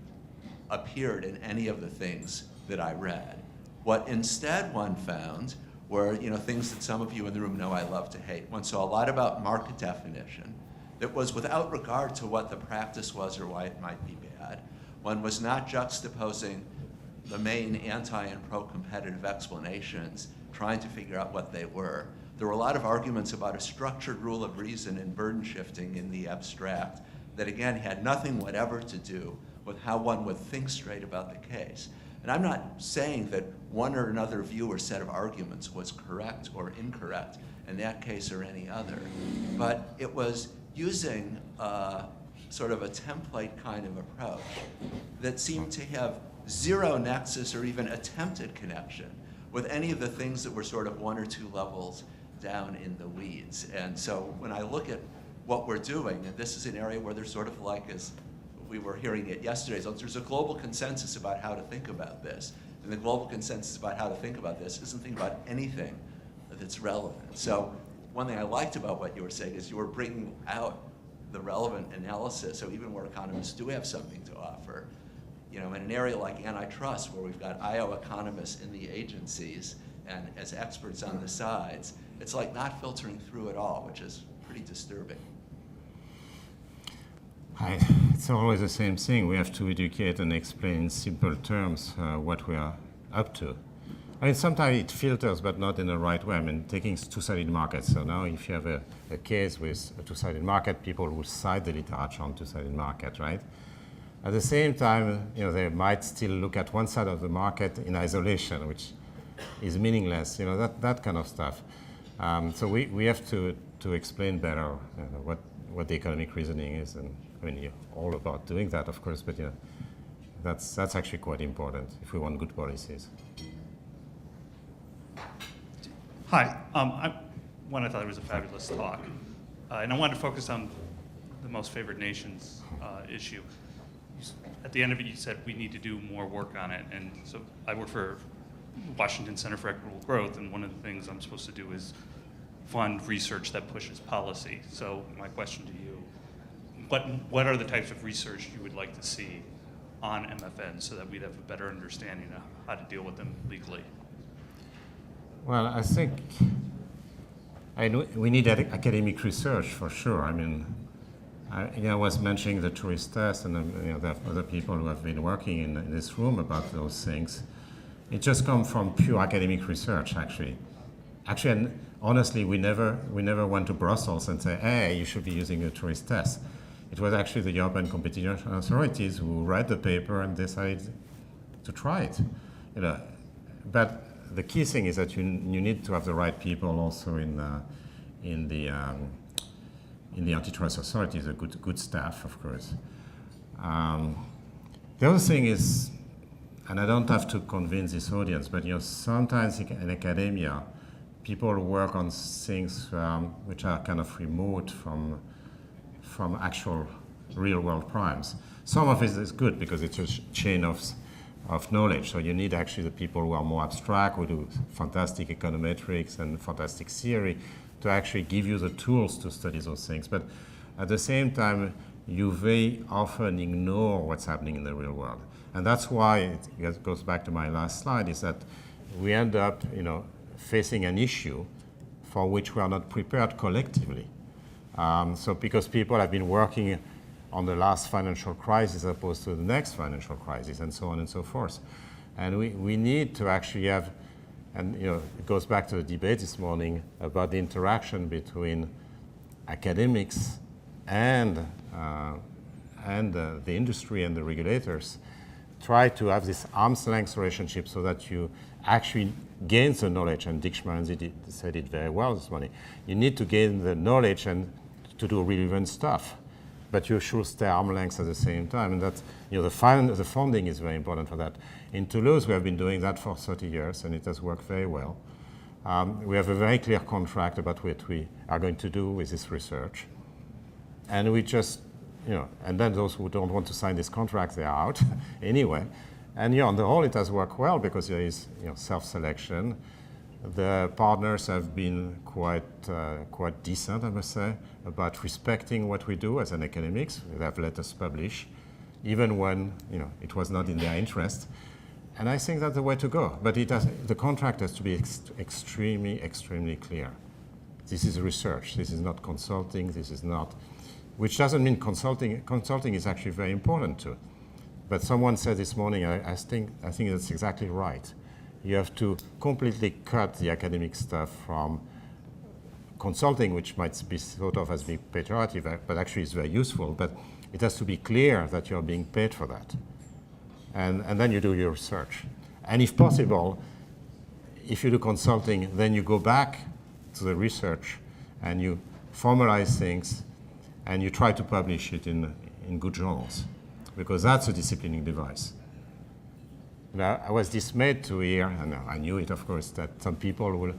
S5: appeared in any of the things that I read. What instead one found were things that some of you in the room know I love to hate. One saw a lot about market definition that was without regard to what the practice was or why it might be bad. One was not juxtaposing the main anti and pro-competitive explanations, trying to figure out what they were. There were a lot of arguments about a structured rule of reason and burden shifting in the abstract that, again, had nothing whatever to do with how one would think straight about the case. And I'm not saying that one or another view or set of arguments was correct or incorrect in that case or any other, but it was using sort of a template kind of approach that seemed to have 0 nexus or even attempted connection with any of the things that were sort of 1 or 2 levels down in the weeds. And so when I look at what we're doing, and this is an area where there's sort of like, as we were hearing it yesterday, so there's a global consensus about how to think about this. And the global consensus about how to think about this isn't thinking about anything that's relevant. So one thing I liked about what you were saying is you were bringing out the relevant analysis, so even where economists do have something to offer. In an area like antitrust, where we've got IO economists in the agencies and as experts on the sides, it's like not filtering through at all, which is pretty disturbing.
S2: It's always the same thing. We have to educate and explain in simple terms what we are up to. I mean, sometimes it filters, but not in the right way. I mean, taking 2-sided markets. So now if you have a case with a 2-sided market, people will cite the literature on 2-sided market, right? At the same time, they might still look at one side of the market in isolation, which is meaningless, that kind of stuff. So we have to explain better what the economic reasoning is. And I mean, you're all about doing that, of course, but that's actually quite important if we want good policies.
S6: Hi. I thought it was a fabulous talk. And I wanted to focus on the most favored nations issue. At the end of it, you said we need to do more work on it. And so I work for Washington Center for Equitable Growth, and one of the things I'm supposed to do is fund research that pushes policy. So my question to you, what are the types of research you would like to see on MFN so that we'd have a better understanding of how to deal with them legally?
S2: Well, I think we need academic research for sure. I mean, I was mentioning the tourist test, and there are other people who have been working in this room about those things. It just comes from pure academic research, actually. Actually, and honestly, we never went to Brussels and say, hey, you should be using a tourist test. It was actually the European competition authorities who read the paper and decided to try it. But the key thing is that you need to have the right people also in the antitrust authorities, a good staff, of course. The other thing is, and I don't have to convince this audience, but sometimes in academia, people work on things which are kind of remote from actual real-world crimes. Some of it is good because it's a chain of knowledge. So you need actually the people who are more abstract, who do fantastic econometrics and fantastic theory, to actually give you the tools to study those things. But at the same time, you very often ignore what's happening in the real world. And that's why it goes back to my last slide, is that we end up facing an issue for which we are not prepared collectively. So because people have been working on the last financial crisis as opposed to the next financial crisis, and so on and so forth. And we need to actually have, and it goes back to the debate this morning about the interaction between academics and the industry and the regulators. Try to have this arm's length relationship so that you actually gain the knowledge, and Dick Schmarenzy said it very well this morning. You need to gain the knowledge and to do relevant stuff, but you should stay arm's length at the same time, and that's, the funding is very important for that. In Toulouse, we have been doing that for 30 years, and it has worked very well. We have a very clear contract about what we are going to do with this research, and we just, and then those who don't want to sign this contract, they are out anyway. And on the whole, it has worked well because there is self-selection. The partners have been quite decent, I must say, about respecting what we do as an academics. They have let us publish, even when it was not in their interest. And I think that's the way to go. But the contract has to be extremely, extremely clear. This is research. This is not consulting. This is not, which doesn't mean consulting. Consulting is actually very important too. But someone said this morning, I think that's exactly right. You have to completely cut the academic stuff from consulting, which might be thought of as being pejorative, but actually is very useful. But it has to be clear that you're being paid for that. And then you do your research. And if possible, if you do consulting, then you go back to the research and you formalize things and you try to publish it in good journals, because that's a disciplining device. Now, I was dismayed to hear, and I knew it, of course, that some people will,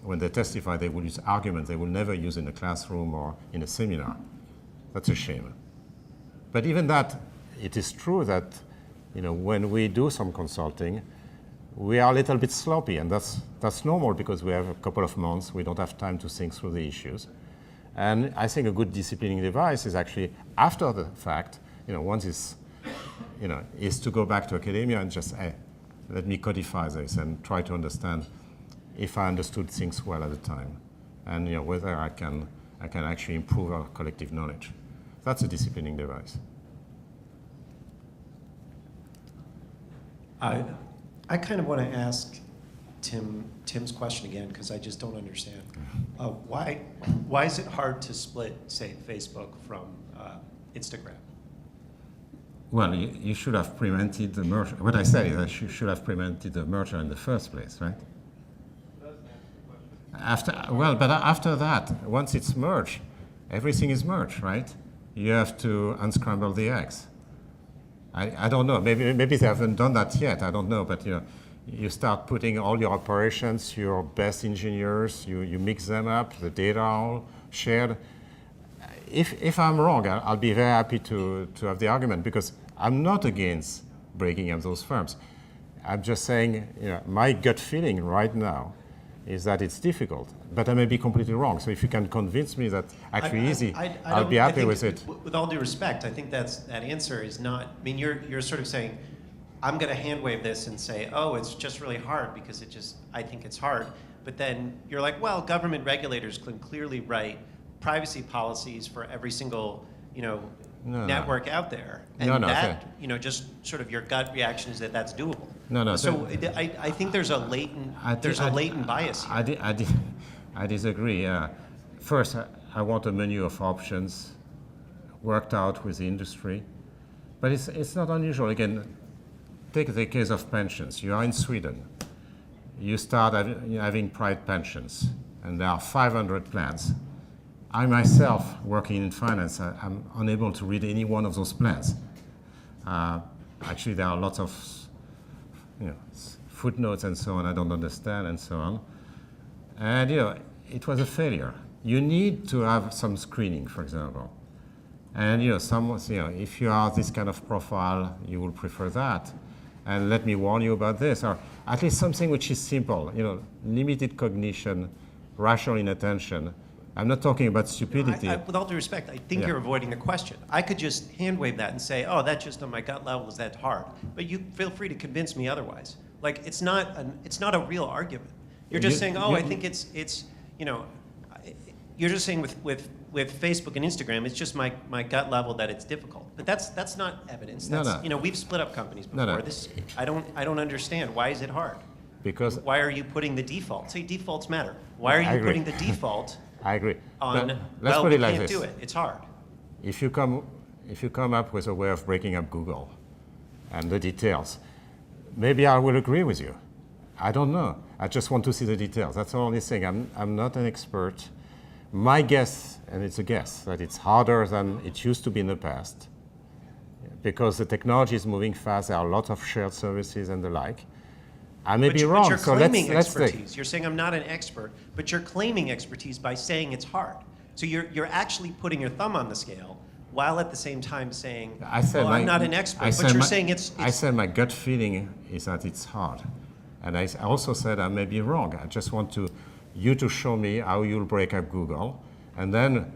S2: when they testify, they will use arguments they will never use in a classroom or in a seminar. That's a shame. But even that, it is true that, when we do some consulting, we are a little bit sloppy, and that's normal because we have a couple of months, we don't have time to think through the issues. And I think a good disciplining device is actually after the fact, once it's, is to go back to academia and just, hey, let me codify this and try to understand if I understood things well at the time, and whether I can actually improve our collective knowledge. That's a disciplining device.
S7: I kind of want to ask Tim's question again, because I just don't understand. Why is it hard to split, say, Facebook from Instagram?
S2: Well, you should have prevented the merger. What I said is that you should have prevented the merger in the first place, right? But after that, once it's merged, everything is merged, right? You have to unscramble the eggs. I don't know. Maybe they haven't done that yet. I don't know. But you start putting all your operations, your best engineers, you mix them up. The data are all shared. If I'm wrong, I'll be very happy to have the argument, because I'm not against breaking up those firms. I'm just saying, my gut feeling right now is that it's difficult. But I may be completely wrong. So if you can convince me that actually easy, I'll be happy with it.
S7: With all due respect, I think that answer is not. I mean, you're sort of saying, I'm going to hand wave this and say, oh, it's just really hard because I think it's hard. But then you're like, well, government regulators can clearly write privacy policies for every single, network out there, and just sort of your gut reaction is that that's doable. So I think there's a latent bias here.
S2: I disagree. First, I want a menu of options worked out with the industry, but it's not unusual. Again, take the case of pensions. You are in Sweden. You start having private pensions, and there are 500 plans. I myself, working in finance, I'm unable to read any one of those plans. Actually, there are lots of footnotes and so on I don't understand and so on. And it was a failure. You need to have some screening, for example. And if you are this kind of profile, you will prefer that. And let me warn you about this, or at least something which is simple. Limited cognition, rational inattention. I'm not talking about stupidity.
S7: With all due respect, I think you're avoiding the question. I could just hand wave that and say, oh, that's just on my gut level, is that hard? But you feel free to convince me otherwise. Like, it's not a real argument. You're just saying, oh, I think it's you're just saying with Facebook and Instagram, it's just my gut level that it's difficult. But that's not evidence. We've split up companies before. I don't understand. Why is it hard?
S2: Because
S7: why are you putting the default? Say defaults matter. Why are you putting the default?
S2: I agree.
S7: On,
S2: let's put it like
S7: we
S2: this.
S7: can't do it. It's hard.
S2: If you come up with a way of breaking up Google and the details, maybe I will agree with you. I don't know. I just want to see the details. That's the only thing. I'm not an expert. My guess, and it's a guess, that it's harder than it used to be in the past because the technology is moving fast. There are a lot of shared services and the like. I may be wrong.
S7: But you're
S2: so
S7: claiming
S2: let's
S7: expertise. You're saying I'm not an expert, but you're claiming expertise by saying it's hard. So you're actually putting your thumb on the scale while at the same time saying, I'm not an expert, but you're saying it's...
S2: I said my gut feeling is that it's hard. And I also said I may be wrong. I just want you to show me how you'll break up Google. And then,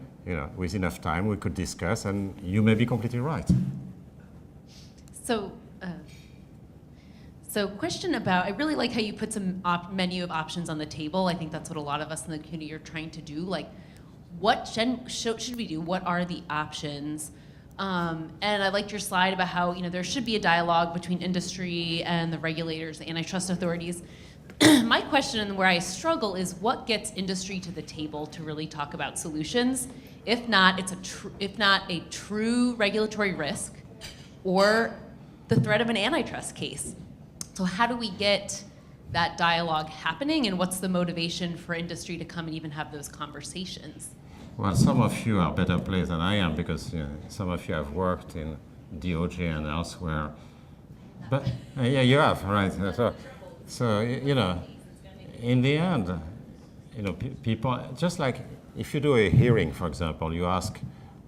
S2: with enough time, we could discuss, and you may be completely right.
S8: So question about, I really like how you put some menu of options on the table. I think that's what a lot of us in the community are trying to do. Like, what should we do? What are the options? And I liked your slide about how there should be a dialogue between industry and the regulators, the antitrust authorities. My question and where I struggle is what gets industry to the table to really talk about solutions? If not, if not a true regulatory risk or the threat of an antitrust case. So how do we get that dialogue happening, and what's the motivation for industry to come and even have those conversations?
S2: Well, some of you are better placed than I am because some of you have worked in DOJ and elsewhere. But yeah, you have, right? So in the end, people, just like if you do a hearing, for example, you ask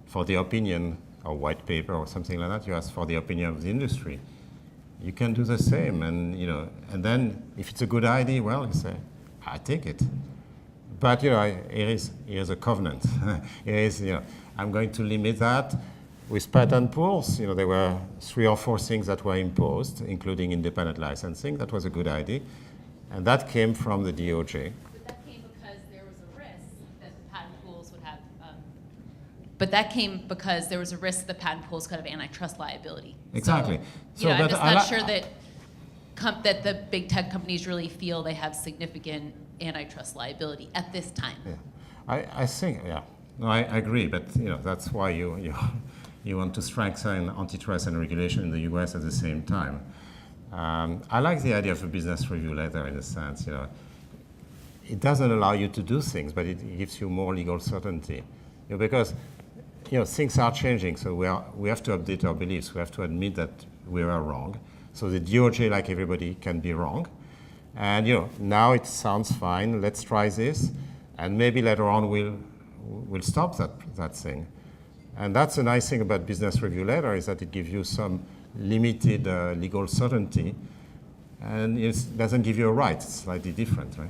S2: for the opinion or white paper or something like that, you ask for the opinion of the industry. You can do the same, and and then if it's a good idea, well, you say, I take it. But here is a covenant. Here is, I'm going to limit that. With patent pools, there were 3 or 4 things that were imposed, including independent licensing. That was a good idea, and that came from the DOJ.
S8: But that came because there was a risk that the patent pools would have. But that came because there was a risk the patent pools could have antitrust liability.
S2: Exactly.
S8: So I'm just not sure that that the big tech companies really feel they have significant antitrust liability at this time.
S2: Yeah. I think, no, I agree, but that's why you want to strengthen antitrust and regulation in the US at the same time. I like the idea of a business review letter in a sense. It doesn't allow you to do things, but it gives you more legal certainty. Because things are changing, so we have to update our beliefs. We have to admit that we are wrong. So the DOJ, like everybody, can be wrong. And now it sounds fine. Let's try this, and maybe later on we'll stop that thing. And that's the nice thing about business review letter is that it gives you some limited legal certainty, and it doesn't give you a right. It's slightly different, right?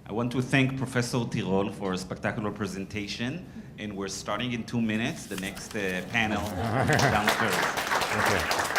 S1: I want to thank Professor Tirole for a spectacular presentation, and we're starting in 2 minutes, the next panel downstairs.
S2: Okay.